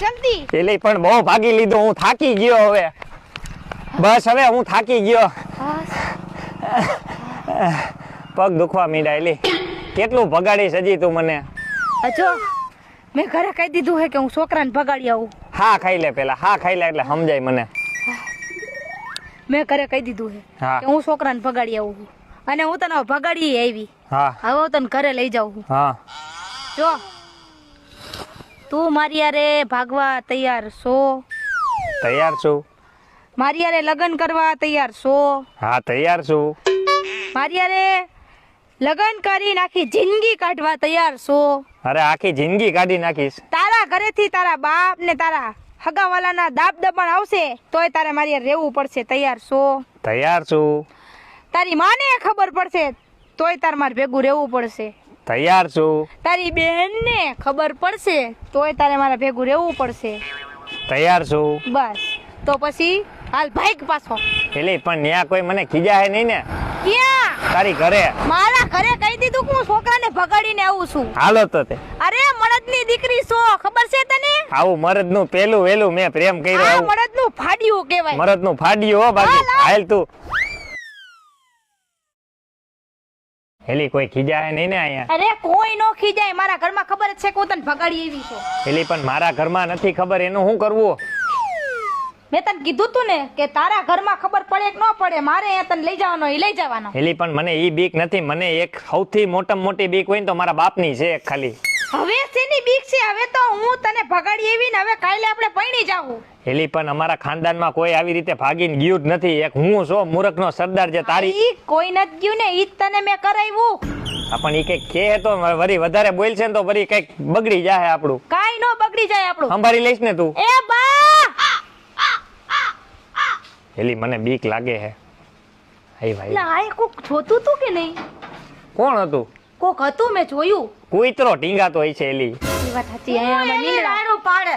જલ્દી એલી પણ બહુ ભાગી લીધો, હું થાકી ગયો હવે. બસ હવે હું થાકી ગયો, પગ દુખવા મીડા. એલી કેટલું ભગાડીશ હજી તું મને? જો મેં ઘરે કહી દીધું હે કે હું છોકરાને ભગાડી આવું. હા ખાઈ લે પેલા, હા ખાઈ લે એટલે સમજાય મને. મેં ઘરે કહી દીધું હે હા. કે હું છોકરાને ભગાડી આવું અને હું તને ભગાડી આવી. હા હવે હું તને ઘરે લઈ જાઉં. હા જો તું મારી યારે ભાગવા તૈયાર છો? તૈયાર છું. મારી યારે લગ્ન કરવા તૈયાર છો? હા તૈયાર છું. મારી યારે લગ્ન કરીને આખી જિંદગી કાઢવા તૈયાર છો? અરે આખી જિંદગી કાઢી નાખીશ. તારા ઘરેથી તારા બાપ ને તારા હગાવાલાના દાબ દબાણ આવશે તોય તારે મારી યારે રહેવું પડશે. તૈયાર છો? તૈયાર છું. તારી માને ખબર પડશે તોય તાર મારે ભેગું રહેવું પડશે. તૈયાર છું. તારી બેનને ખબર પડશે તોય તારે મારે ભેગું રહેવું પડશે. તૈયાર છું. બસ તો પછી હાલ ભાઈક પાછો. એલી પણ ન્યા કોઈ મને ખીજાય નહીં ને? ક્યાં? તારી ઘરે. મારા ઘરે કહી દીધું કે હું છોકરાને ભગાડીને આવું છું. હાલો તો તે અરે મળદની દીકરી છો ખબર છે તને? આવું મરદ નું પેલું વેલું મેં પ્રેમ કર્યો. આ આવું મળદનું ફાડ્યું કહેવાય. મરદ નું ફાડ્યું હો બાકી. હાલ તું. એલી કોઈ ખીજાય નહીં ને અહીંયા? અરે કોઈ નો ખીજાય. મારા ઘરમાં ખબર જ છે કે હું તને ભગાડી એવી છું. એલી પણ મારા ઘરમાં નથી ખબર, એનું શું કરવું? મેં તને કીધું તું ને કે તારા ઘરમાં ખબર પડે કે ન પડે મારે અહીંયા તને લઈ જવાનો એ લઈ જવાનો. એલી પણ મને ઈ બીક નથી. મને એક સૌથી મોટામાં મોટી બીક હોય ને તો મારા બાપની છે એક ખાલી. હવે શેની બીક છે? હવે તો હું તને ભગાડી એવી ને હવે કાલે આપણે પૈણી જાવું. એલી પણ અમારા ખાનદાનમાં કોઈ આવી રીતે ભાગીને ગયું જ નથી. એક હું છો મૂર્ખનો સરદાર જે તારી. ઈ કોઈ નથી ગયું ને ઈ જ તને મેં કરાવ્યું. પણ ઈ કઈક કે તો વરી વધારે બોલ છે ને તો વરી કઈક બગડી જાય આપણું. કાઈ નો બગડી જાય આપણું. સંભાળી લઈશ ને તું? એ બા એલી મને બીક લાગે હે. આઈ ભાઈ એટલે આ કોક જોતું તું કે નહીં? કોણ હતું? કોક હતું મેં જોયું. કુતરો ટીંગાતો હોય છે એલી. એ વાત સાચી. અહીંયા અમે નીંદડા પાડે.